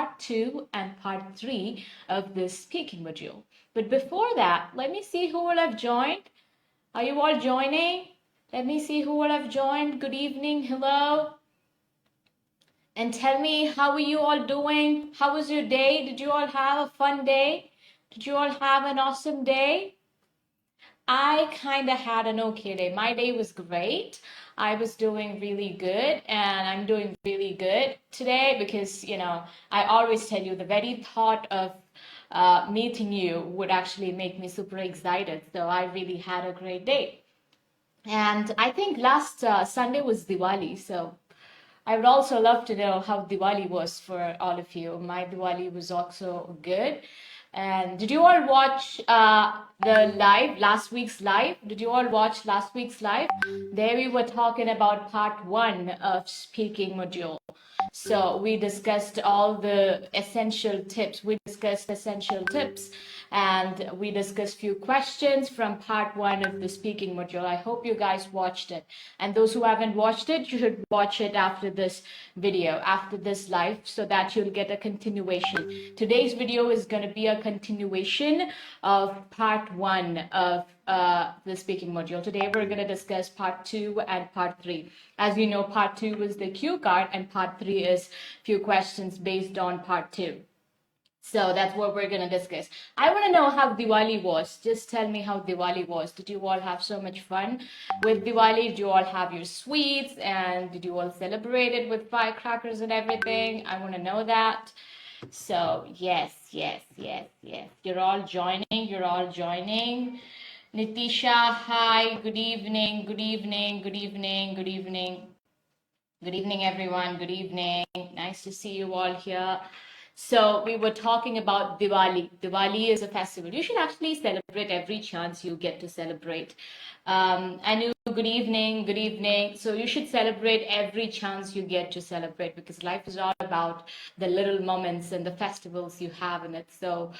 part 2 and part 3 of this speaking module. But before that, let me see who will have joined. Are you all joining? Let me see who will have joined. Good evening, hello. And tell me, how are you all doing? How was your day? Did you all have a fun day? Did you all have an awesome day? I kind of had an okay day. My day was great. I was doing really good, and I'm doing really good today because, I always tell you the very thought of meeting you would actually make me super excited. So I really had a great day. And I think last Sunday was Diwali. So I would also love to know how Diwali was for all of you. My Diwali was also good. And did you all watch the live, last week's live? Did you all watch last week's live? There we were talking about part 1 of speaking module. So we discussed all the essential tips. And we discussed few questions from part 1 of the speaking module. I hope you guys watched it. And those who haven't watched it, you should watch it after this video, after this live, so that you'll get a continuation. Today's video is going to be a continuation of part 1 of the speaking module. Today we're going to discuss part 2 and part 3. As you know, part 2 was the cue card and part 3 is few questions based on part 2. So that's what we're going to discuss. I want to know how Diwali was. Just tell me how Diwali was. Did you all have so much fun with Diwali? Did you all have your sweets? And did you all celebrate it with firecrackers and everything? I want to know that. So yes. You're all joining. Nitisha, hi. Good evening, everyone. Good evening. Nice to see you all here. So we were talking about Diwali. Diwali is a festival. You should actually celebrate every chance you get to celebrate. Anu, good evening. So you should celebrate every chance you get to celebrate, because life is all about the little moments and the festivals you have in it. So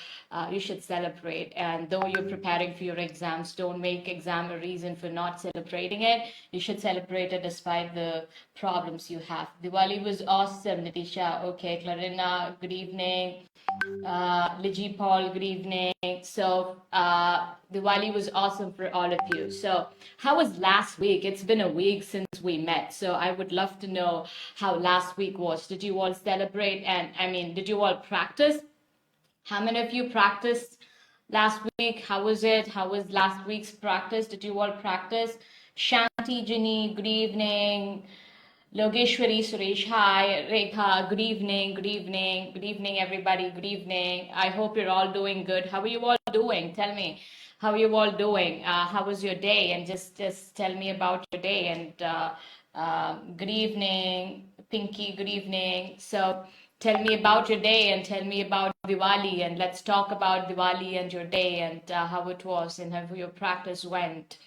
you should celebrate. And though you're preparing for your exams, don't make exam a reason for not celebrating it. You should celebrate it despite the problems you have. Diwali was awesome, Natisha. Okay, Clarina, good evening. Liji Paul, good evening. So Diwali was awesome for all of you. So how was last week? It's been a week since we met. So I would love to know how last week was. Did you all celebrate? And did you all practice? How many of you practiced last week? How was it? How was last week's practice? Did you all practice? Shanti, Ginny, good evening. Logeshwari, Suresh, hi. Rekha, good evening, everybody, good evening. I hope you're all doing good. How are you all doing? Tell me, how are you all doing? How was your day? And just tell me about your day. And good evening, Pinky, good evening. So tell me about your day and tell me about Diwali. And let's talk about Diwali and your day and how it was and how your practice went.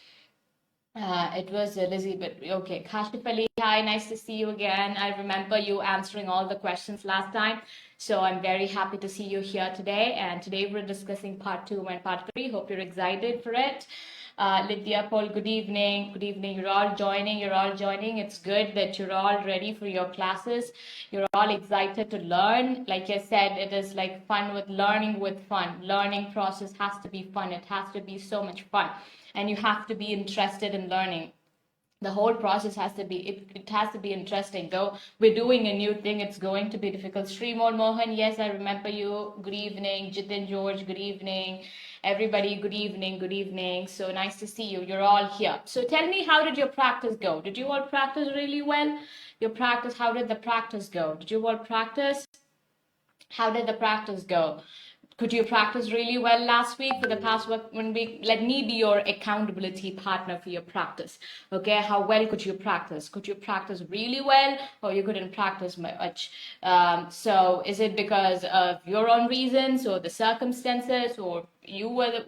It was Elizabeth. Okay, 𝐀𝐝𝐬𝐲𝐬𝐻 Ali, hi, nice to see you again. I remember you answering all the questions last time, so I'm very happy to see you here today. And today we're discussing part 2 and part 3. Hope you're excited for it. Lydia Paul, good evening. You're all joining. It's good that you're all ready for your classes. You're all excited to learn. Like I said, it is like fun with learning with fun. Learning process has to be fun. It has to be so much fun. And you have to be interested in learning. The whole process has to be, it has to be interesting. Though we're doing a new thing, it's going to be difficult. Srimol Mohan, yes, I remember you. Good evening. Jitin George, good evening. Everybody, good evening. So nice to see you. You're all here. So tell me, how did your practice go? Did you all practice really well? Your practice, how did the practice go? Did you all practice? How did the practice go? Could you practice really well last week? For the past 1 week, let me be your accountability partner for your practice. Okay, how well could you practice? Could you practice really well, or you couldn't practice much? So is it because of your own reasons or the circumstances, or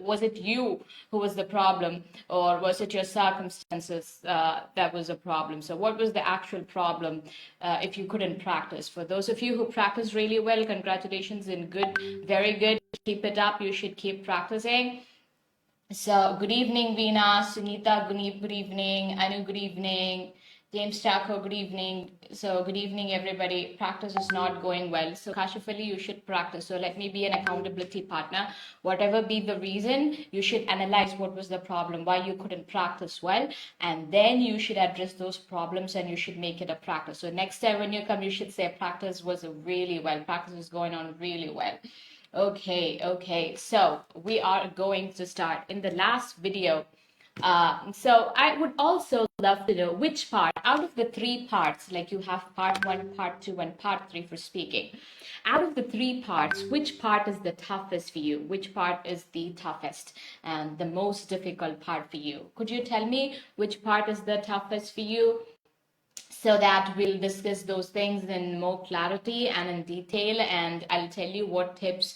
was it you who was the problem, or was it your circumstances that was a problem? So what was the actual problem if you couldn't practice? For those of you who practice really well, congratulations and good, very good. Keep it up. You should keep practicing. So good evening, Veena, Sunita, good evening, Anu, good evening, James Chaco, good evening. So good evening, everybody. Practice is not going well. So Kashifali, you should practice. So let me be an accountability partner. Whatever be the reason, you should analyze what was the problem, why you couldn't practice well, and then you should address those problems and you should make it a practice. So next time when you come, you should say practice was really well. Practice was going on really well. Okay. So we are going to start. In the last video, so I would also love to know which part out of the three parts, like you have part 1, part 2, and part 3 for speaking. Out of the three parts, which part is the toughest for you? Which part is the toughest and the most difficult part for you? Could you tell me which part is the toughest for you? So that we'll discuss those things in more clarity and in detail, and I'll tell you what tips.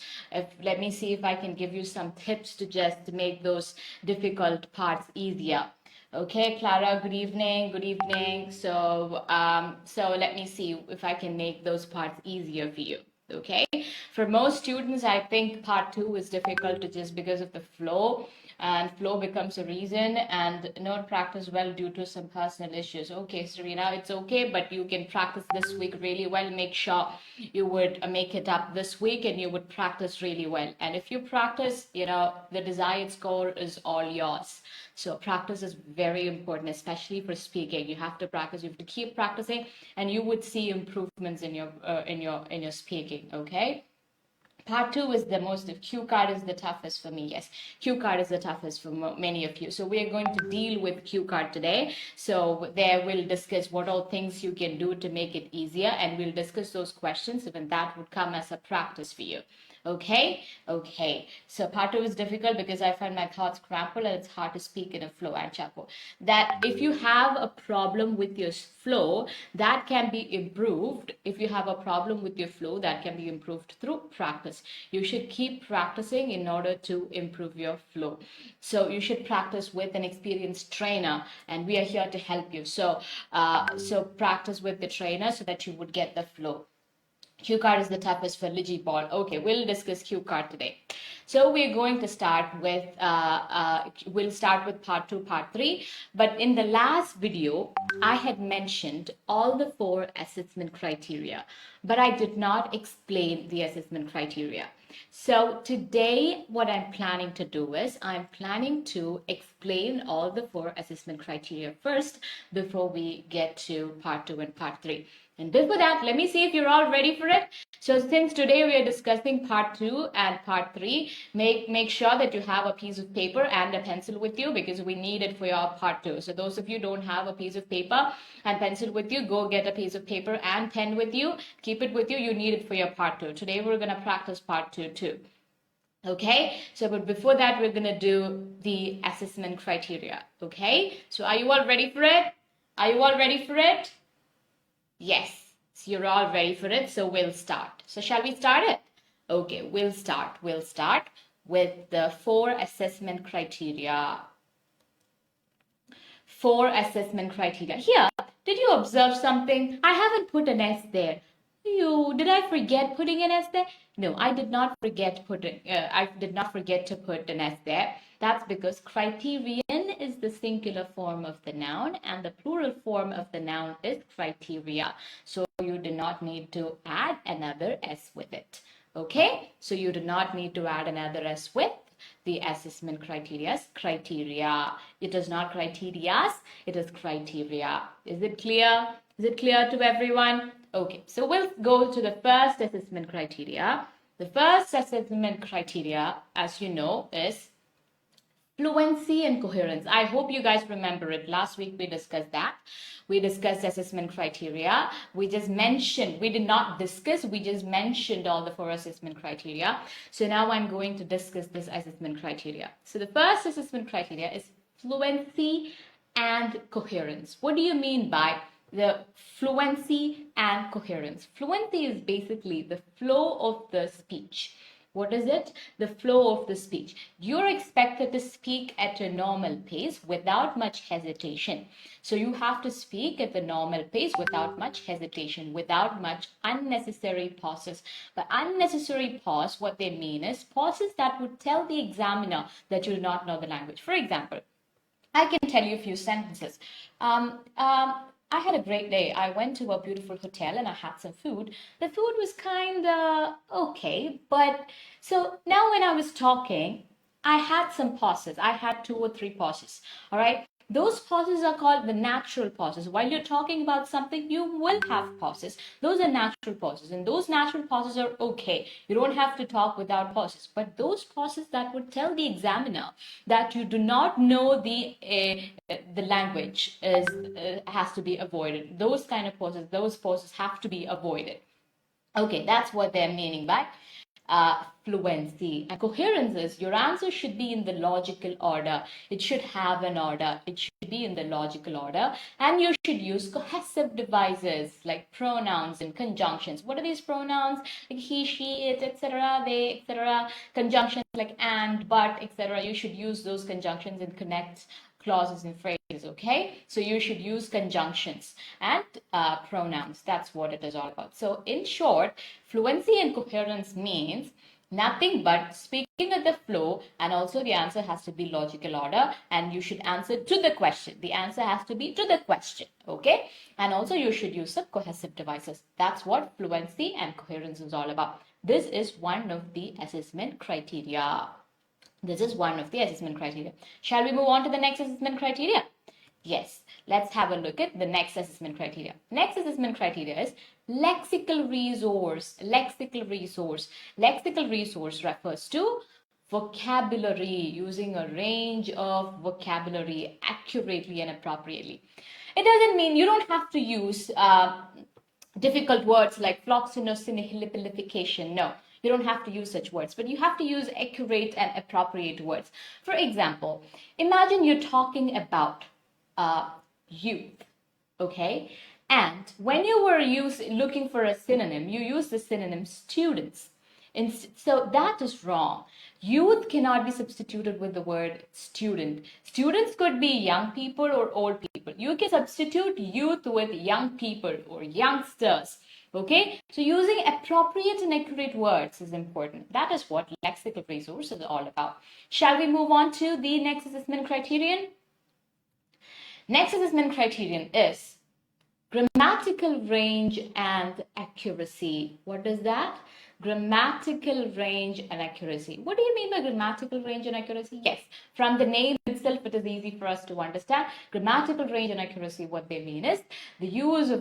Let me see if I can give you some tips to just make those difficult parts easier. Okay, Clara, good evening. Good evening. So let me see if I can make those parts easier for you. Okay, for most students, I think part 2 is difficult to just because of the flow, and flow becomes a reason and not practice well due to some personal issues. Okay, Serena, it's okay, but you can practice this week really well. Make sure you would make it up this week and you would practice really well. And if you practice, the desired score is all yours. So practice is very important, especially for speaking. You have to practice. You have to keep practicing, and you would see improvements in your speaking. Okay. Part 2 is the most, cue card is the toughest for me. Yes, cue card is the toughest for many of you. So we are going to deal with cue card today. So there we'll discuss what all things you can do to make it easier, and we'll discuss those questions, even that would come as a practice for you. Okay. So part 2 is difficult because I find my thoughts crumple and it's hard to speak in a flow. And Chaco, that if you have a problem with your flow, that can be improved. If you have a problem with your flow, that can be improved through practice. You should keep practicing in order to improve your flow. So you should practice with an experienced trainer, and we are here to help you. So practice with the trainer so that you would get the flow. Cue card is the toughest for Ligi Paul. Okay, we'll discuss cue card today. So we're going to start with, we'll start with part 2, part 3. But in the last video, I had mentioned all the 4 assessment criteria, but I did not explain the assessment criteria. So today, what I'm planning to do is I'm planning to explain all the 4 assessment criteria first before we get to part 2 and part 3. And before that, let me see if you're all ready for it. So since today we are discussing part 2 and part 3, make sure that you have a piece of paper and a pencil with you, because we need it for your part 2. So those of you don't have a piece of paper and pencil with you, go get a piece of paper and pen with you. Keep it with you. You need it for your part 2. Today we're going to practice part 2 too. Okay, so but before that, we're going to do the assessment criteria. Okay, so are you all ready for it? Are you all ready for it? Yes, so you're all ready for it, so we'll start. So shall we start it? Okay, we'll start with the 4 assessment criteria. 4 assessment criteria. Here, did you observe something? I haven't put an S there. Did I forget putting an S there? No, I did not forget to put an S there. That's because criterion is the singular form of the noun and the plural form of the noun is criteria. So you do not need to add another S with it. Okay, so you do not need to add another S with the assessment criteria. It is not criterias, it is criteria. Is it clear? Is it clear to everyone? Okay, so we'll go to the first assessment criteria. The first assessment criteria, as you know, is fluency and coherence. I hope you guys remember it. Last week we discussed that. We discussed assessment criteria. We just mentioned, we did not discuss, we just mentioned all the 4 assessment criteria. So now I'm going to discuss this assessment criteria. So the first assessment criteria is fluency and coherence. What do you mean by the fluency and coherence? Fluency is basically the flow of the speech. What is it? The flow of the speech. You're expected to speak at a normal pace without much hesitation. So you have to speak at the normal pace without much hesitation, without much unnecessary pauses. By unnecessary pause, what they mean is pauses that would tell the examiner that you do not know the language. For example, I can tell you a few sentences. I had a great day. I went to a beautiful hotel and I had some food. The food was kind of okay, but so now when I was talking, I had some pauses. I had 2 or 3 pauses. All right. Those pauses are called the natural pauses. While you're talking about something, you will have pauses. Those are natural pauses, and those natural pauses are okay. You don't have to talk without pauses. But those pauses that would tell the examiner that you do not know the language has to be avoided. Those kind of pauses, those pauses have to be avoided. Okay, that's what they're meaning by fluency. And coherence is your answer should be in the logical order. It should have an order. It should be in the logical order. And you should use cohesive devices like pronouns and conjunctions. What are these pronouns? Like he, she, it, etc., they, etc. Conjunctions like and, but, etc. You should use those conjunctions and connect clauses and phrases, okay? So you should use conjunctions and pronouns. That's what it is all about. So in short, fluency and coherence means nothing but speaking at the flow, and also the answer has to be logical order, and you should answer to the question. The answer has to be to the question, okay? And also you should use some cohesive devices. That's what fluency and coherence is all about. This is one of the assessment criteria. This is one of the assessment criteria. Shall we move on to the next assessment criteria? Yes, let's have a look at the next assessment criteria. Next assessment criteria is lexical resource. Lexical resource. Lexical resource refers to vocabulary, using a range of vocabulary accurately and appropriately. It doesn't mean you don't have to use difficult words like floxinosinihilipilification. No. You don't have to use such words, but you have to use accurate and appropriate words. For example, imagine you're talking about youth, okay? And when you were looking for a synonym, you use the synonym students. And so that is wrong. Youth cannot be substituted with the word student. Students could be young people or old people. You can substitute youth with young people or youngsters. Okay, so using appropriate and accurate words is important. That is what lexical resource is all about. Shall we move on to the next assessment criterion? Next assessment criterion is grammatical range and accuracy. What is that? Grammatical range and accuracy. What do you mean by grammatical range and accuracy? Yes, from the name itself, it is easy for us to understand. Grammatical range and accuracy, what they mean is the use of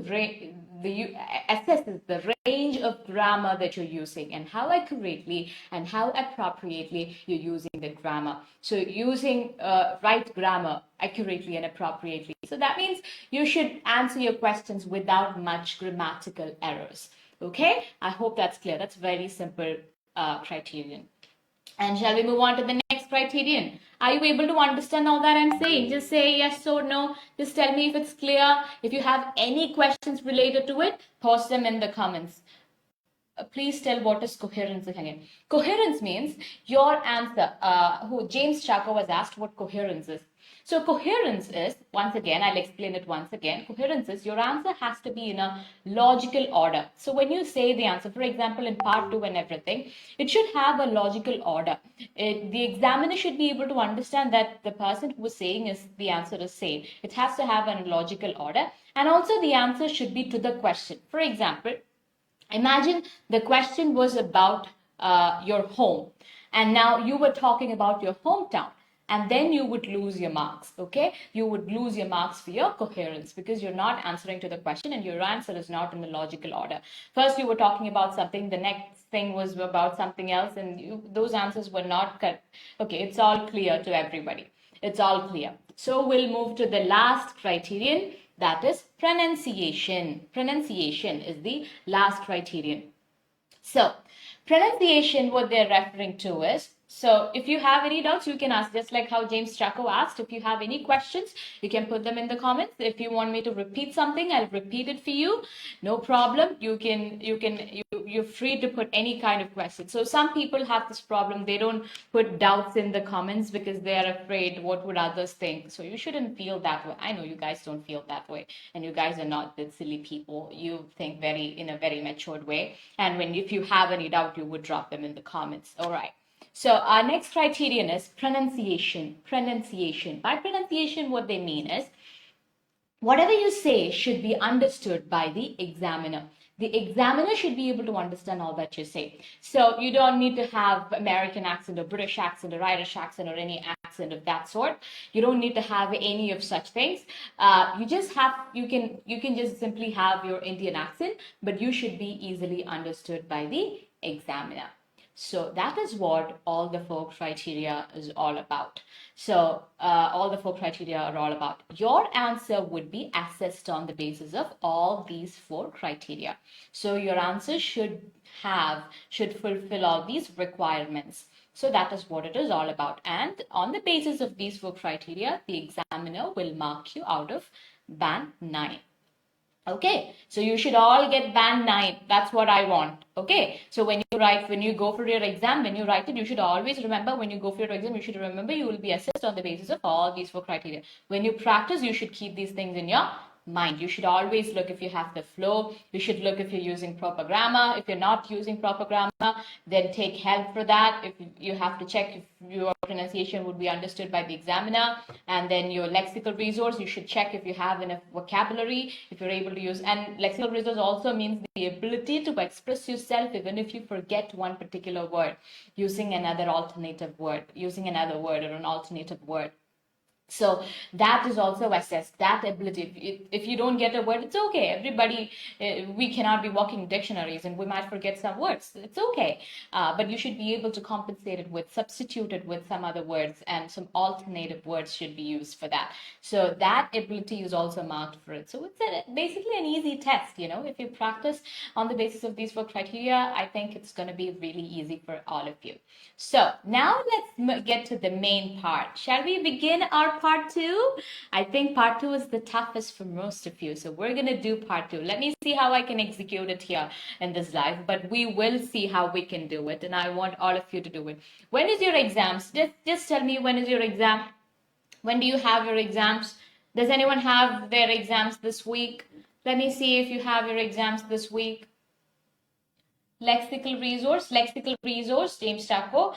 assesses the range of grammar that you're using and how accurately and how appropriately you're using the grammar. So using right grammar accurately and appropriately. So that means you should answer your questions without much grammatical errors. Okay, I hope that's clear. That's very simple criterion. And shall we move on to the next criterion? Are you able to understand all that I'm saying? Just say yes or no. Just tell me if it's clear. If you have any questions related to it, post them in the comments. Please tell what is coherence again. Coherence means your answer. James Chako was asked what coherence is. So coherence is, once again, I'll explain it once again. Coherence is your answer has to be in a logical order. So when you say the answer, for example, in part 2 and everything, it should have a logical order. The examiner should be able to understand that the person who is saying is the answer is same. It has to have a logical order. And also the answer should be to the question. For example, imagine the question was about your home. And now you were talking about your hometown. And then you would lose your marks, okay? You would lose your marks for your coherence because you're not answering to the question and your answer is not in the logical order. First, you were talking about something, the next thing was about something else, and those answers were not correct. Okay, it's all clear to everybody. It's all clear. So we'll move to the last criterion, that is pronunciation. Pronunciation is the last criterion. So, pronunciation, what they're referring to is So if you have any doubts, you can ask, just like how James Chaco asked. If you have any questions, you can put them in the comments. If you want me to repeat something, I'll repeat it for you. No problem. You're free to put any kind of question. So some people have this problem. They don't put doubts in the comments because they're afraid what would others think. So you shouldn't feel that way. I know you guys don't feel that way, and you guys are not the silly people. You think in a very matured way. And if you have any doubt, you would drop them in the comments. All right. So our next criterion is pronunciation. Pronunciation. By pronunciation, what they mean is whatever you say should be understood by the examiner. The examiner should be able to understand all that you say. So you don't need to have American accent or British accent or Irish accent or any accent of that sort. You don't need to have any of such things. You can just simply have your Indian accent, but you should be easily understood by the examiner. So that is what all the four criteria is all about. So all the four criteria are all about. Your answer would be assessed on the basis of all these four criteria. So your answer should fulfill all these requirements. So that is what it is all about. And on the basis of these four criteria, the examiner will mark you out of band 9. Okay, so you should all get band 9. That's what I want. Okay, so when you go for your exam, when you write it, you should always remember, when you go for your exam, you should remember you will be assessed on the basis of all these four criteria. When you practice, you should keep these things in your mind. You should always look if you have the flow. You should look if you're using proper grammar. If you're not using proper grammar, then take help for that. If you have to check if your pronunciation would be understood by the examiner. And then your lexical resource, you should check if you have enough vocabulary, if you're able to use. And lexical resource also means the ability to express yourself even if you forget one particular word, using another word or an alternative word. So that is also assessed, that ability. If you don't get a word, it's okay. Everybody, we cannot be walking dictionaries and we might forget some words. It's okay. But you should be able to compensate it with, substitute it with some other words, and some alternative words should be used for that. So that ability is also marked for it. So it's basically an easy test, If you practice on the basis of these four criteria, I think it's going to be really easy for all of you. So now let's get to the main part. Shall we begin our part 2? I think part 2 is the toughest for most of you. So we're going to do part 2. Let me see how I can execute it here in this live, but we will see how we can do it. And I want all of you to do it. When is your exams? Just tell me, when is your exam? When do you have your exams? Does anyone have their exams this week? Let me see if you have your exams this week. Lexical resource, James Chaco.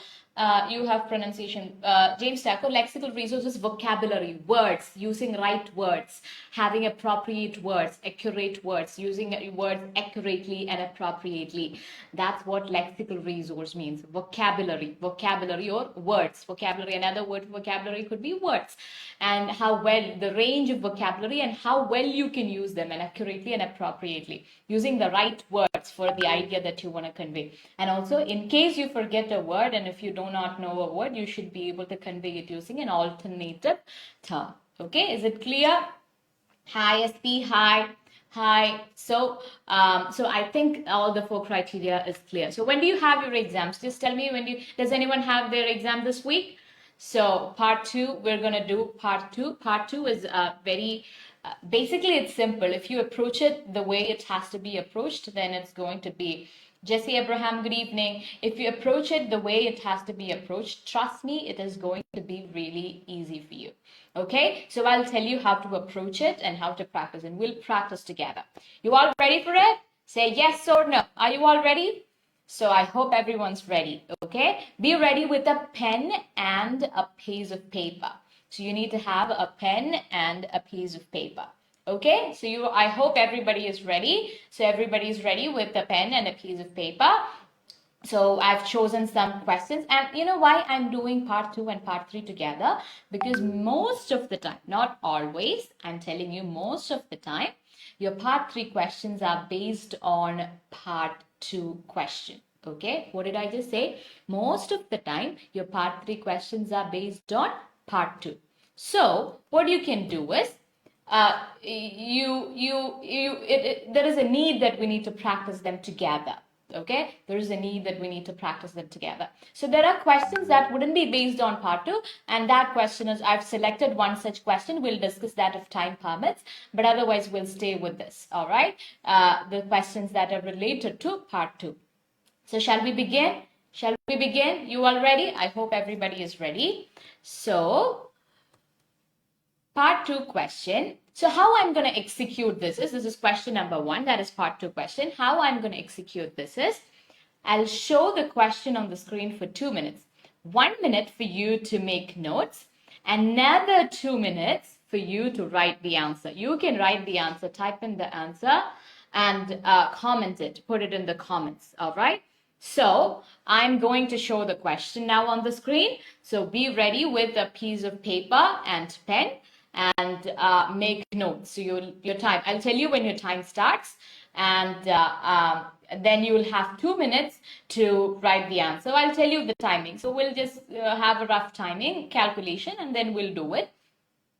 You have pronunciation. James Chaco, lexical resource is vocabulary, words, using right words, having appropriate words, accurate words, using words accurately and appropriately. That's what lexical resource means. Vocabulary or words. Vocabulary, another word for vocabulary could be words. And how well, the range of vocabulary and how well you can use them, and accurately and appropriately, using the right words for the idea that you want to convey. And also, in case you forget a word, and if you do not know a word, you should be able to convey it using an alternative term. Okay, is it clear? Hi, SP, hi. So I think all the four criteria is clear. So when do you have your exams? Just tell me, does anyone have their exam this week? So part 2, we're going to do part 2. Part 2 is basically it's simple. If you approach it the way it has to be approached, then it's going to be, Jesse Abraham, good evening. If you approach it the way it has to be approached, trust me, it is going to be really easy for you. Okay, so I'll tell you how to approach it and how to practice, and we'll practice together. You all ready for it? Say yes or no. Are you all ready? So I hope everyone's ready. Okay, be ready with a pen and a piece of paper. So you need to have a pen and a piece of paper. Okay, so I hope everybody is ready. So everybody is ready with a pen and a piece of paper. So I've chosen some questions, and you know why I'm doing part 2 and part 3 together? Because most of the time, not always, I'm telling you, most of the time, your part 3 questions are based on part 2 question. Okay, what did I just say? Most of the time, your part 3 questions are based on part 2. So what you can do is, there is a need that we need to practice them together. Okay, there is a need that we need to practice it together. So there are questions that wouldn't be based on part 2, and that question is, I've selected one such question. We'll discuss that if time permits, but otherwise we'll stay with this. All right, the questions that are related to part 2. So shall we begin? Shall we begin? You all ready? I hope everybody is ready. So part 2 question. So how I'm going to execute this is question number 1. That is part 2 question. How I'm going to execute this is, I'll show the question on the screen for 2 minutes. 1 minute for you to make notes. Another 2 minutes for you to write the answer. You can write the answer, type in the answer, and comment it. Put it in the comments. All right. So I'm going to show the question now on the screen. So be ready with a piece of paper and pen, and make notes. So your time, I'll tell you when your time starts, and then you will have 2 minutes to write the answer. I'll tell you the timing. So we'll just have a rough timing calculation, and then we'll do it.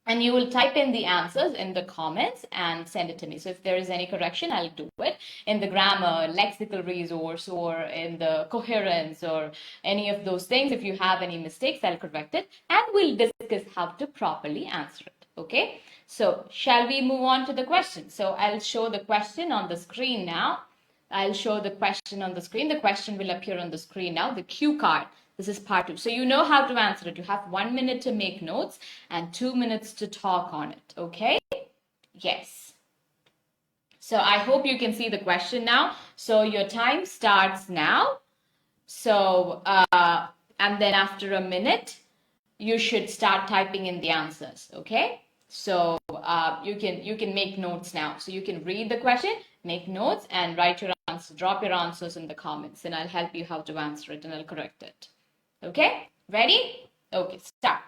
And you will type in the answers in the comments and send it to me. So if there is any correction, I'll do it in the grammar, lexical resource, or in the coherence, or any of those things. If you have any mistakes, I'll correct it, and we'll discuss how to properly answer it. Okay, so shall we move on to the question? So I'll show the question on the screen now. I'll show the question on the screen. The question will appear on the screen now, the cue card. This is part 2. So you know how to answer it. You have 1 minute to make notes and 2 minutes to talk on it. Okay? Yes. So I hope you can see the question now. So your time starts now. So, and then after a minute, you should start typing in the answers. Okay? So you can make notes now. So you can read the question, make notes, and write your answer. Drop your answers in the comments, and I'll help you how to answer it, and I'll correct it. Okay, ready? Okay, start.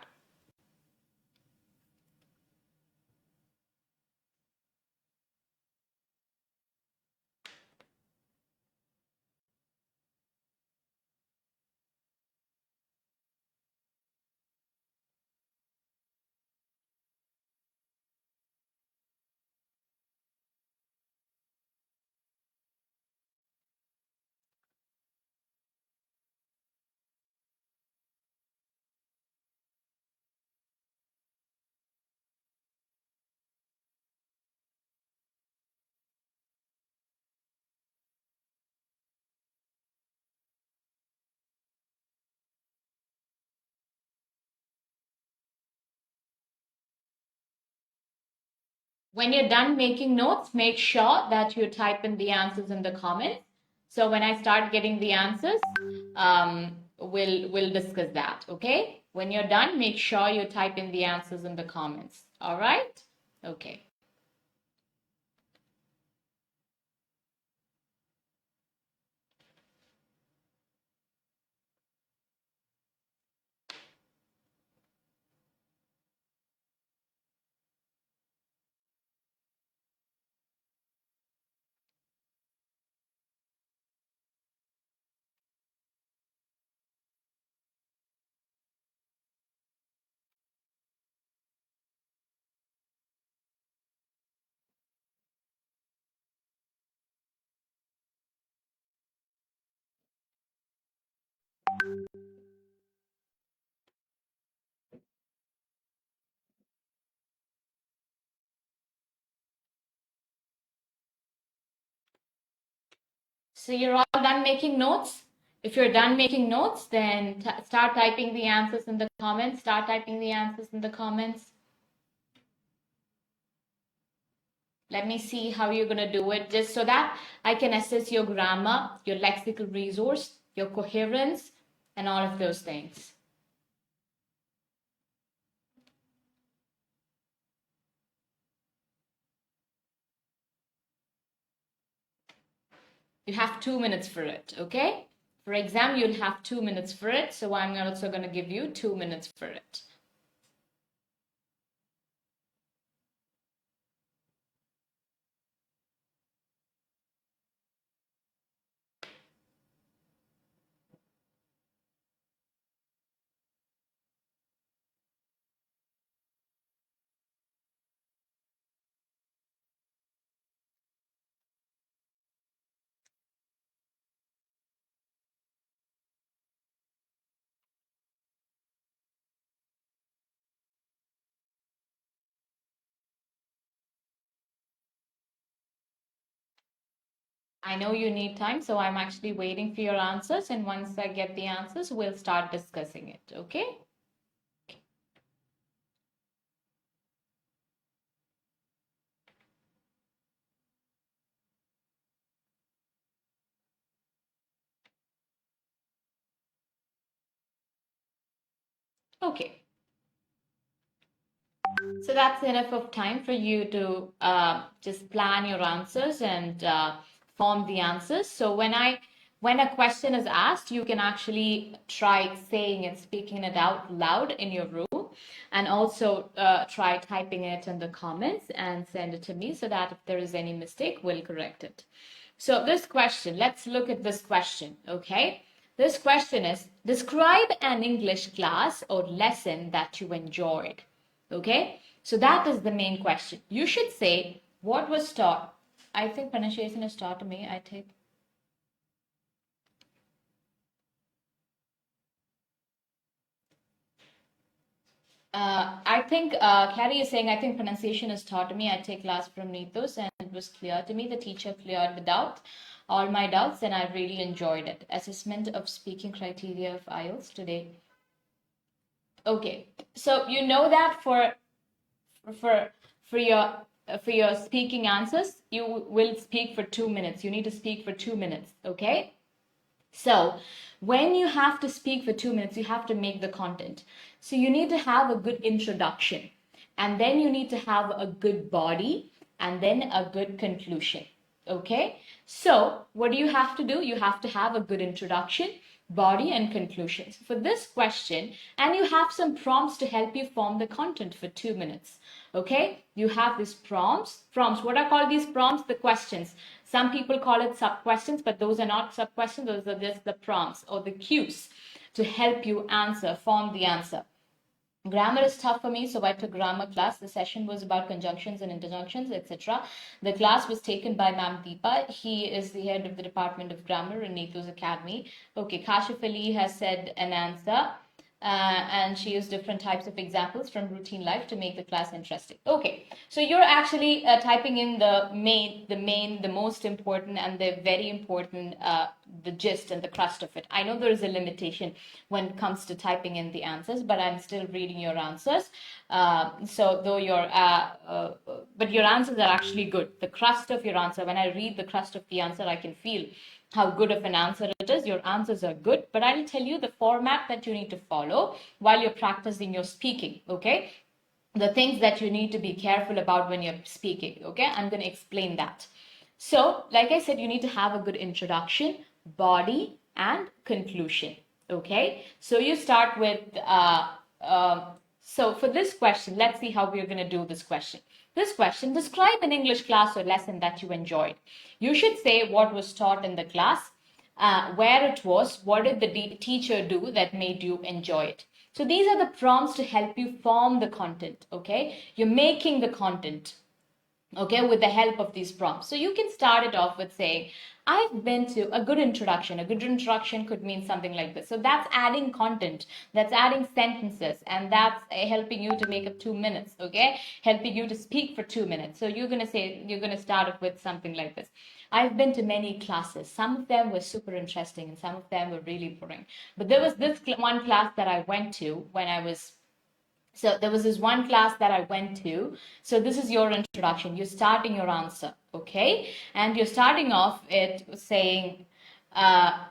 When you're done making notes, make sure that you type in the answers in the comments. So when I start getting the answers, we'll discuss that. Okay. When you're done, make sure you type in the answers in the comments. All right. Okay. So you're all done making notes? If you're done making notes, then start typing the answers in the comments. Start typing the answers in the comments. Let me see how you're going to do it, just so that I can assess your grammar, your lexical resource, your coherence, and all of those things. You have 2 minutes for it, okay? For exam, you'll have 2 minutes for it, so I'm also going to give you 2 minutes for it. I know you need time, so I'm actually waiting for your answers. And once I get the answers, we'll start discussing it. Okay? Okay. So that's enough of time for you to just plan your answers and form the answers. So when a question is asked, you can actually try saying and speaking it out loud in your room, and also try typing it in the comments and send it to me so that if there is any mistake, we'll correct it. So this question, let's look at this question, okay? This question is, describe an English class or lesson that you enjoyed, okay? So that is the main question. You should say what was taught. I think pronunciation is taught to me. I think Carrie is saying, I think pronunciation is taught to me. I take class from Neethus and it was clear to me. The teacher cleared the doubt, all my doubts, and I really enjoyed it. Assessment of speaking criteria of IELTS today. Okay, so you know that for your speaking answers, you will speak for 2 minutes. You need to speak for 2 minutes, okay? So when you have to speak for 2 minutes, you have to make the content. So you need to have a good introduction, and then you need to have a good body, and then a good conclusion, okay? So what do you have to do? You have to have a good introduction, body, and conclusions for this question, and you have some prompts to help you form the content for 2 minutes. Okay, you have these prompts. What I call these prompts? The questions. Some people call it sub questions, but those are not sub questions. Those are just the prompts or the cues to help you answer, form the answer. Grammar is tough for me, so I took grammar class. The session was about conjunctions and interjunctions, etc. The class was taken by Ma'am Deepa. He is the head of the Department of Grammar in Neethus Academy. Okay, 𝐀𝐝𝐿 has said an answer. And she used different types of examples from routine life to make the class interesting. Okay, so you're actually typing in the most important and the very important, the gist and the crust of it. I know there is a limitation when it comes to typing in the answers, but I'm still reading your answers. So though but your answers are actually good. The crust of your answer, when I read the crust of the answer, I can feel how good of an answer it is. Your answers are good, but I'll tell you the format that you need to follow while you're practicing your speaking, okay? The things that you need to be careful about when you're speaking, okay? I'm going to explain that. So, like I said, you need to have a good introduction, body, and conclusion, okay? So you start with, so for this question, let's see how we're going to do this question. This question, describe an English class or lesson that you enjoyed. You should say what was taught in the class, where it was, what did the teacher do that made you enjoy it. So these are the prompts to help you form the content, okay? You're making the content, okay, with the help of these prompts. So you can start it off with saying, I've been to a good introduction. A good introduction could mean something like this. So that's adding content, that's adding sentences, and that's helping you to make up 2 minutes, okay? Helping you to speak for 2 minutes. So you're going to start off with something like this. I've been to many classes. Some of them were super interesting and some of them were really boring. But there was this one class that I went to when I was So there was this one class that I went to. So this is your introduction. You're starting your answer, okay? And you're starting off it saying, and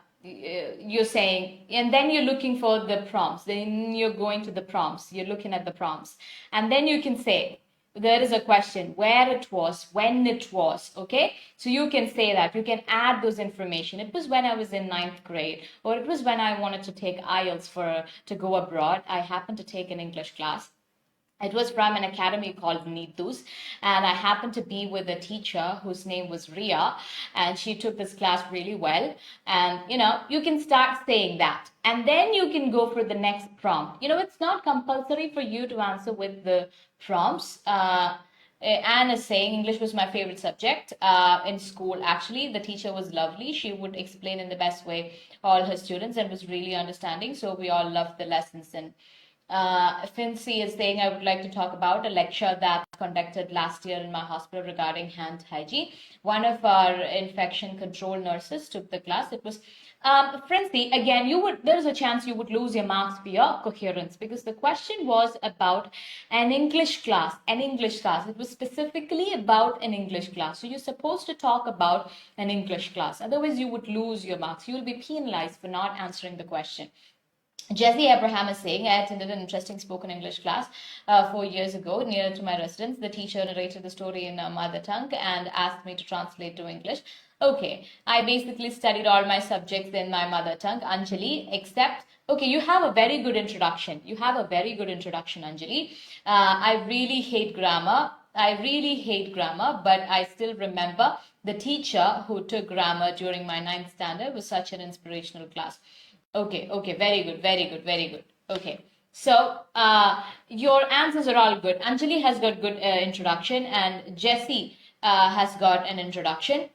then you're looking for the prompts. Then you're going to the prompts. You're looking at the prompts. And then you can say, there is a question, where it was, when it was, okay? So you can say that. You can add those information. It was when I was in 9th grade, or it was when I wanted to take IELTS to go abroad. I happened to take an English class. It was from an academy called Neethus, and I happened to be with a teacher whose name was Ria, and she took this class really well. And, you can start saying that. And then you can go for the next prompt. It's not compulsory for you to answer with the prompts. Anne is saying English was my favorite subject in school. Actually, the teacher was lovely. She would explain in the best way all her students and was really understanding. So we all loved the lessons. And Fincy is saying, I would like to talk about a lecture that conducted last year in my hospital regarding hand hygiene. One of our infection control nurses took the class. It was Fincy, again, there's a chance you would lose your marks for your coherence, because the question was about an English class. It was specifically about an English class. So you're supposed to talk about an English class. Otherwise, you would lose your marks. You will be penalized for not answering the question. Jesse Abraham is saying, I attended an interesting spoken English class 4 years ago near to my residence. The teacher narrated the story in mother tongue and asked me to translate to English. Okay, I basically studied all my subjects in my mother tongue, Anjali, except, okay, you have a very good introduction. Anjali. I really hate grammar. But I still remember the teacher who took grammar during my 9th standard was such an inspirational class. Okay, very good. Okay, so your answers are all good. Anjali has got good introduction, and Jesse has got an introduction.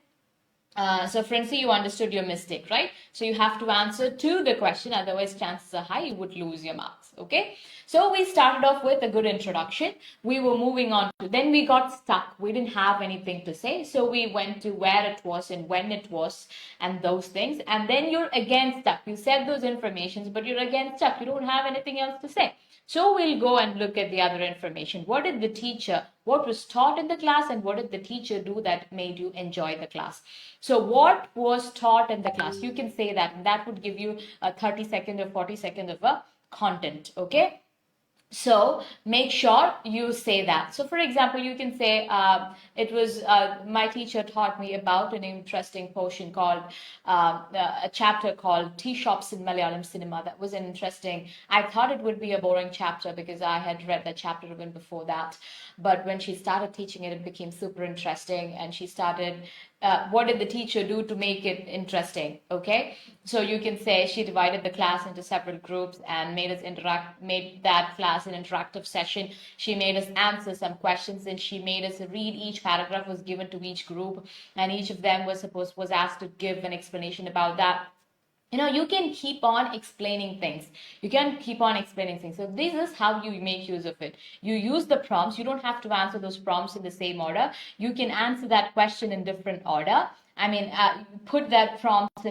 So Francie, you understood your mistake, right? So you have to answer to the question, otherwise chances are high you would lose your marks, okay? So we started off with a good introduction. We were moving on to, then we got stuck. We didn't have anything to say. So we went to where it was and when it was and those things. And then you're again stuck. You said those informations, but you're again stuck. You don't have anything else to say. So we'll go and look at the other information. What was taught in the class, and what did the teacher do that made you enjoy the class? So what was taught in the class? You can say that, and that would give you a 30-second or 40-second of a content, okay? So make sure you say that. So for example, you can say my teacher taught me about an interesting portion called a chapter called Tea Shops in Malayalam Cinema. That was an interesting, I thought it would be a boring chapter because I had read that chapter even before that. But when she started teaching it, it became super interesting, and she started what did the teacher do to make it interesting? Okay, so you can say she divided the class into separate groups and made that class an interactive session. She made us answer some questions, and she made us read. Each paragraph was given to each group, and each of them was asked to give an explanation about that. You can keep on explaining things. So this is how you make use of it. You use the prompts. You don't have to answer those prompts in the same order. You can answer that question in different order. Put that prompts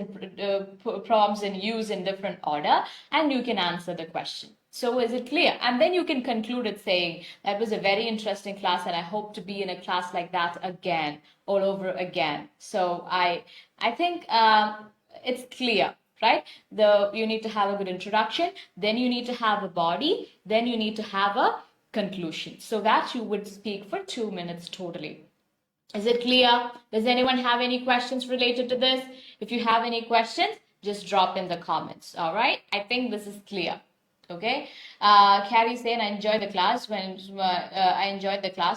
and use in different order, and you can answer the question. So is it clear? And then you can conclude it saying, that was a very interesting class, and I hope to be in a class like that again, all over again. So I think it's clear. Right? You need to have a good introduction, then you need to have a body, then you need to have a conclusion, so that you would speak for 2 minutes totally. Is it clear? Does anyone have any questions related to this? If you have any questions, just drop in the comments. All right? I think this is clear. Okay, Carrie saying, I enjoyed the class.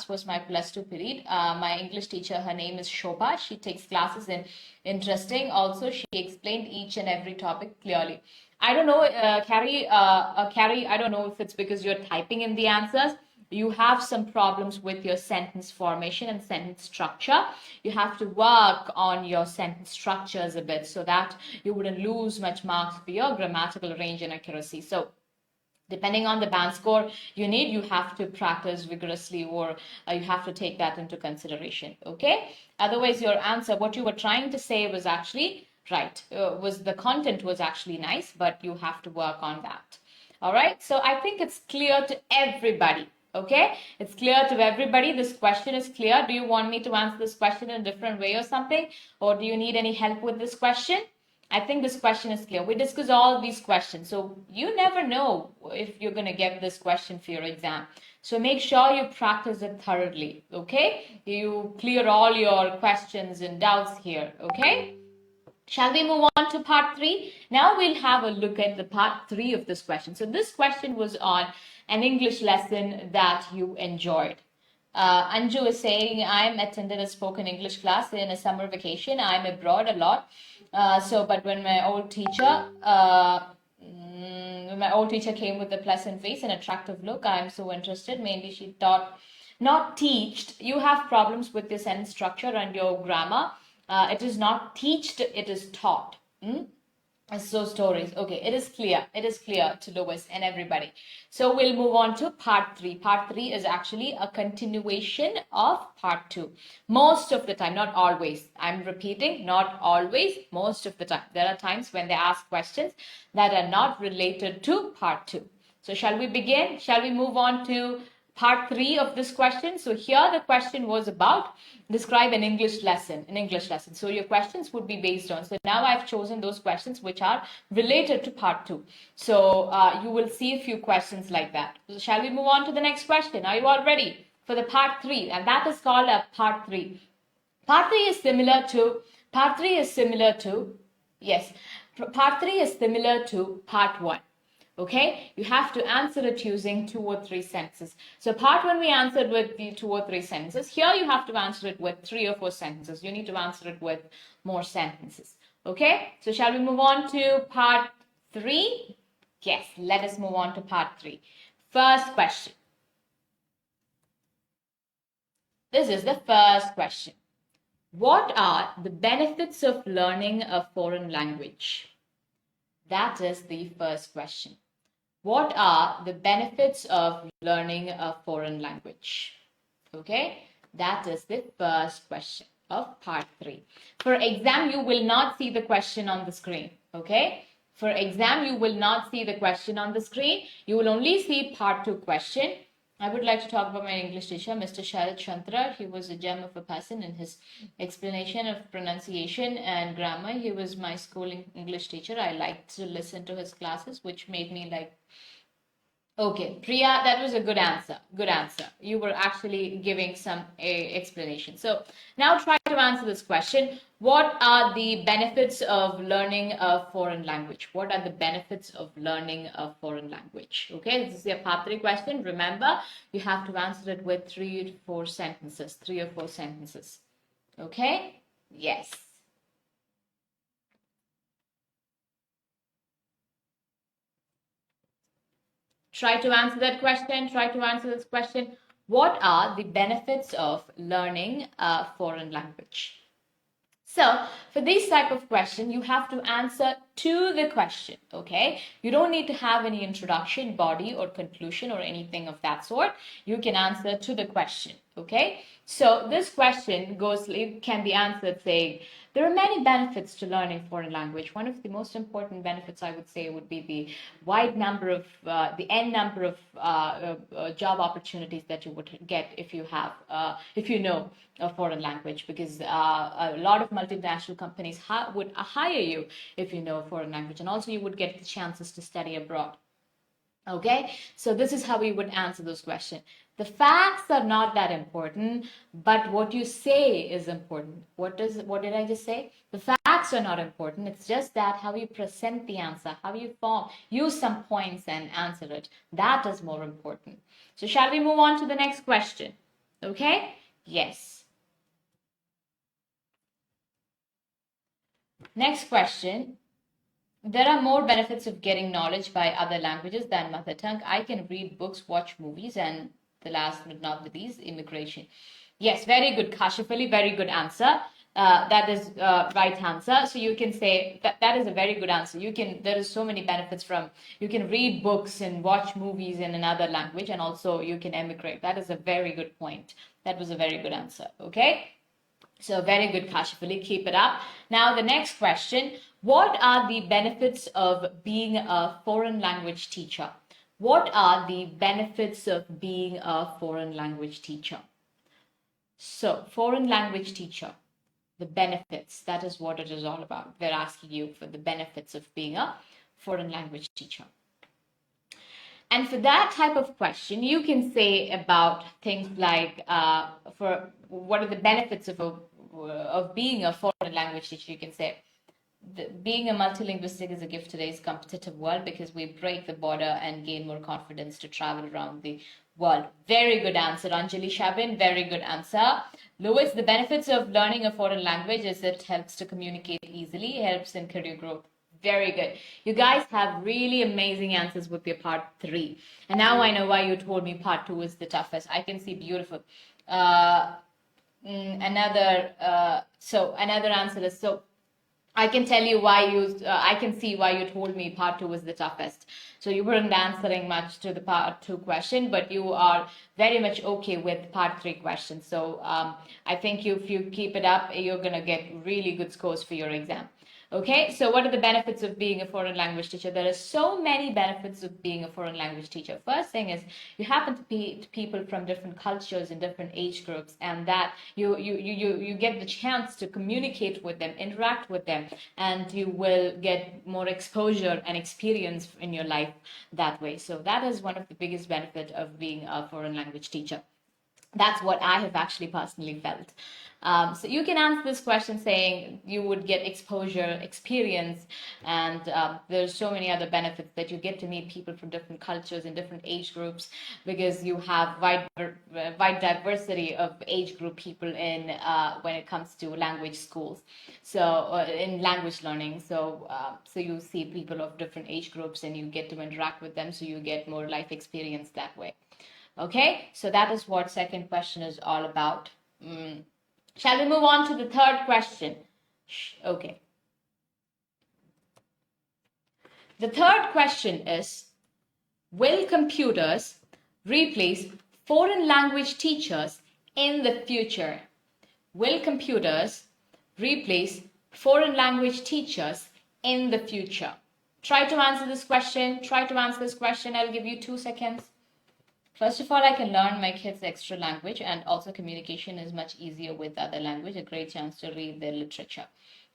Was my +2 period. My English teacher, her name is Shobha. She takes classes in interesting. Also, she explained each and every topic clearly. I don't know, Carrie, I don't know if it's because you're typing in the answers. You have some problems with your sentence formation and sentence structure. You have to work on your sentence structures a bit so that you wouldn't lose much marks for your grammatical range and accuracy. So depending on the band score you have to practice vigorously, or you have to take that into consideration, okay? Otherwise, your answer, what you were trying to say was actually right. The content was actually nice, but you have to work on that. All right, so I think it's clear to everybody, okay? It's clear to everybody. This question is clear. Do you want me to answer this question in a different way or something? Or do you need any help with this question? I think this question is clear. We discuss all these questions. So you never know if you're going to get this question for your exam. So make sure you practice it thoroughly, okay? You clear all your questions and doubts here, okay? Shall we move on to part 3? Now we'll have a look at the part 3 of this question. So this question was on an English lesson that you enjoyed. Anju is saying, I'm attended a spoken English class in a summer vacation. I'm abroad a lot. But when my old teacher came with a pleasant face and attractive look, I'm so interested. Mainly she taught, not teached. You have problems with your sentence structure and your grammar. It is not teached, it is taught. So stories. Okay, it is clear. It is clear to Lois and everybody. So we'll move on to part 3. Part 3 is actually a continuation of part 2. Most of the time, not always. I'm repeating, not always, most of the time. There are times when they ask questions that are not related to part 2. So shall we begin? Shall we move on to part 3 of this question? So here the question was about describe an English lesson, So your questions would be based on, so now I've chosen those questions which are related to part 2. So you will see a few questions like that. So shall we move on to the next question? Are you all ready for the part 3? And that is called a part 3. Part 3 is similar to, yes, part 3 is similar to part 1. Okay, you have to answer it using 2 or 3 sentences. So part 1 we answered with the 2 or 3 sentences. Here you have to answer it with 3 or 4 sentences. You need to answer it with more sentences. Okay, so shall we move on to part 3? Yes, let us move on to part 3. First question. This is the first question. What are the benefits of learning a foreign language? That is the first question. What are the benefits of learning a foreign language? Okay, that is the first question of part 3. For exam, you will not see the question on the screen. Okay, for exam, you will not see the question on the screen. You will only see part 2 question. I would like to talk about my English teacher, Mr. Sharad Chandra. He was a gem of a person in his explanation of pronunciation and grammar. He was my school English teacher. I liked to listen to his classes, which made me like, okay, Priya, that was a good answer. Good answer. You were actually giving some explanation. So now try to answer this question. What are the benefits of learning a foreign language? What are the benefits of learning a foreign language? Okay, this is a part 3 question. Remember, you have to answer it with 3 or 4 sentences. 3 or 4 sentences. Okay? Yes. Try to answer that question. Try to answer this question. What are the benefits of learning a foreign language? So for this type of question, you have to answer to the question, okay? You don't need to have any introduction, body, or conclusion, or anything of that sort. You can answer to the question, okay? So this question can be answered saying, there are many benefits to learning foreign language. One of the most important benefits, I would say, would be the wide number of, the n number of job opportunities that you would get if you have, if you know a foreign language, because a lot of multinational companies would hire you if you know a foreign language, and also you would get the chances to study abroad. Okay, so this is how we would answer those questions. The facts are not that important, but what you say is important. What did I just say? The facts are not important. It's just that how you present the answer, how you use some points and answer it. That is more important. So shall we move on to the next question? Okay? Yes. Next question. There are more benefits of getting knowledge by other languages than mother tongue. I can read books, watch movies, and the last but not the least, immigration. Yes, very good, 𝐀𝐝𝐬𝐬𝐢𝐬𝐬𝐢𝐬𝐻 Kashif Ali, very good answer. That is right answer. So you can say that is a very good answer. There is so many benefits from, you can read books and watch movies in another language, and also you can emigrate. That is a very good point. That was a very good answer. Okay. So very good, 𝐀𝐝𝐬𝐬𝐢𝐬𝐬𝐻 Ali. Keep it up. Now the next question. What are the benefits of being a foreign language teacher? What are the benefits of being a foreign language teacher? So foreign language teacher, the benefits, that is what it is all about. They're asking you for the benefits of being a foreign language teacher. And for that type of question, you can say about things like, for what are the benefits of being a foreign language teacher, you can say, being a multilinguistic is a gift today's competitive world, because we break the border and gain more confidence to travel around the world. Very good answer, Anjali Shabin. Very good answer. Louis, the benefits of learning a foreign language is it helps to communicate easily, helps in career growth. Very good. You guys have really amazing answers with your part 3. And now I know why you told me part 2 is the toughest. I can see beautiful. Another answer is, so I can tell you why I can see why you told me part 2 was the toughest. So you weren't answering much to the part 2 question, but you are very much okay with part 3 questions. So I think if you keep it up, you're going to get really good scores for your exam. Okay, so what are the benefits of being a foreign language teacher? There are so many benefits of being a foreign language teacher. First thing is you happen to meet people from different cultures and different age groups, and that you get the chance to communicate with them, interact with them, and you will get more exposure and experience in your life that way. So that is one of the biggest benefit of being a foreign language teacher. That's what I have actually personally felt. So you can answer this question saying you would get exposure, experience, and there's so many other benefits that you get to meet people from different cultures and different age groups, because you have wide diversity of age group people in when it comes to language schools. So in language learning, so you see people of different age groups and you get to interact with them, so you get more life experience that way. Okay, so that is what second question is all about. Shall we move on to the third question? Okay. The third question is, will computers replace foreign language teachers in the future? Will computers replace foreign language teachers in the future? Try to answer this question. Try to answer this question. I'll give you 2 seconds. First of all, I can learn my kids extra language, and also communication is much easier with other language, a great chance to read their literature.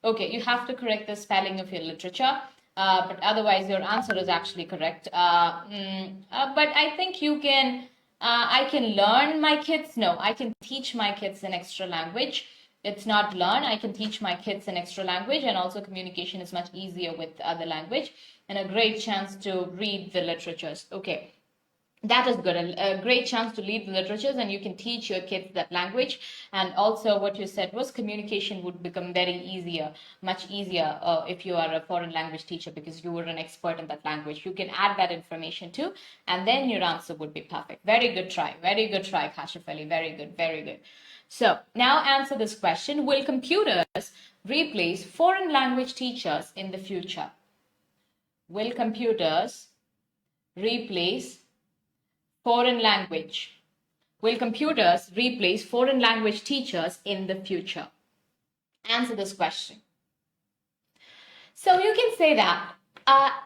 Okay, you have to correct the spelling of your literature, but otherwise your answer is actually correct. But I think you can, I can learn my kids. No, I can teach my kids an extra language. It's not learn. I can teach my kids an extra language, and also communication is much easier with other language, and a great chance to read the literatures. Okay. That is good. A great chance to read the literatures, and you can teach your kids that language. And also what you said was communication would become very easier, much easier if you are a foreign language teacher, because you were an expert in that language. You can add that information too, and then your answer would be perfect. Very good try. Very good try, 𝐀𝐝𝐻. Very good. Very good. So now answer this question. Will computers replace foreign language teachers in the future? Will computers replace foreign language? Will computers replace foreign language teachers in the future? Answer this question. So you can say that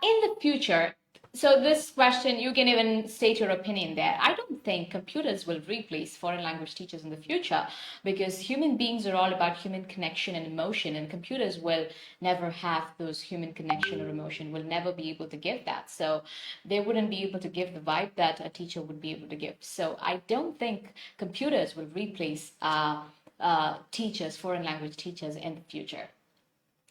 in the future, so this question, you can even state your opinion there. I don't think computers will replace foreign language teachers in the future, because human beings are all about human connection and emotion, and computers will never have those human connection or emotion, will never be able to give that. So they wouldn't be able to give the vibe that a teacher would be able to give. So I don't think computers will replace teachers, foreign language teachers in the future.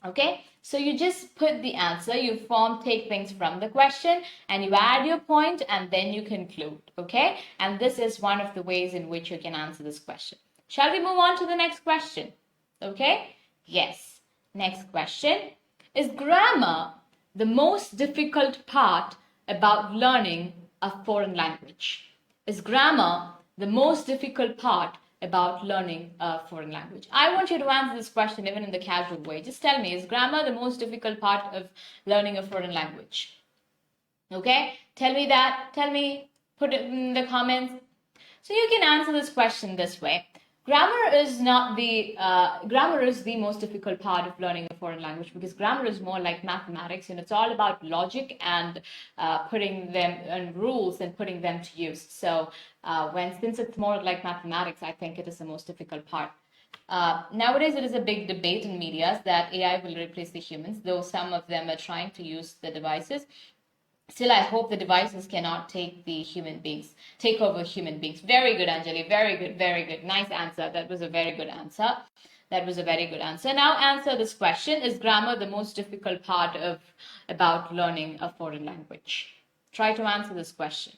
Okay, so you just put the answer, you take things from the question, and you add your point, and then you conclude. Okay, and this is one of the ways in which you can answer this question. Shall we move on to the next question? Okay, yes. Next question. Is grammar the most difficult part about learning a foreign language? Is grammar the most difficult part about learning a foreign language? I want you to answer this question even in the casual way. Just tell me, is grammar the most difficult part of learning a foreign language? Okay, tell me that. Tell me, put it in the comments. So you can answer this question this way. Grammar is the most difficult part of learning a foreign language, because grammar is more like mathematics, and it's all about logic and putting them in rules and putting them to use. So since it's more like mathematics, I think it is the most difficult part. Nowadays, it is a big debate in media that AI will replace the humans, though some of them are trying to use the devices. Still, I hope the devices cannot take over human beings. Very good, Anjali. Very good, very good. Nice answer. That was a very good answer. That was a very good answer. Now answer this question. Is grammar the most difficult part about learning a foreign language? Try to answer this question.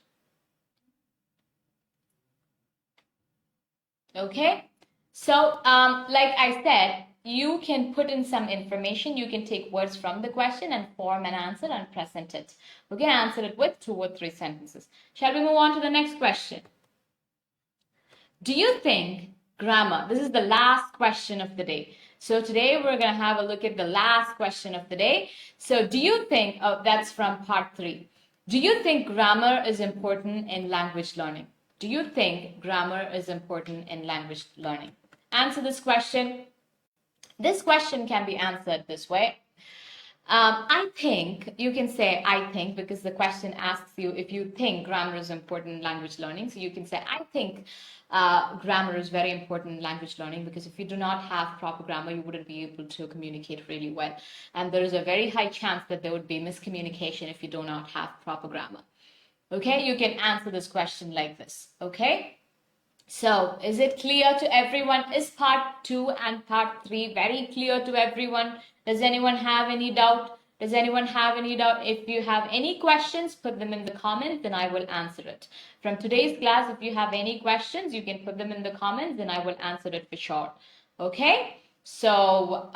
Okay. So, like I said, you can put in some information. You can take words from the question and form an answer and present it. Okay, answer it with 2 or 3 sentences. Shall we move on to the next question? Do you think grammar. This is the last question of the day. So today we're going to have a look at the last question of the day. So do you think, oh, that's from part 3. Do you think grammar is important in language learning? Do you think grammar is important in language learning? Answer this question. This question can be answered this way. I think, you can say I think, because the question asks you if you think grammar is important in language learning. So you can say, I think grammar is very important in language learning, because if you do not have proper grammar, you wouldn't be able to communicate really well. And there is a very high chance that there would be miscommunication if you do not have proper grammar. Okay, you can answer this question like this. Okay. So, is it clear to everyone? Is part 2 and part 3 very clear to everyone? Does anyone have any doubt? Does anyone have any doubt? If you have any questions, put them in the comments and I will answer it. From today's class, if you have any questions, you can put them in the comments and I will answer it for sure. Okay? So,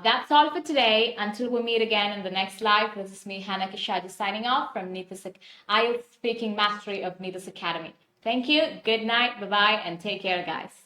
that's all for today. Until we meet again in the next live, this is me, Hannah Kashadi, signing off from Neethus IELTS Speaking Mastery of Neethus Academy. Thank you. Good night. Bye-bye. And take care, guys.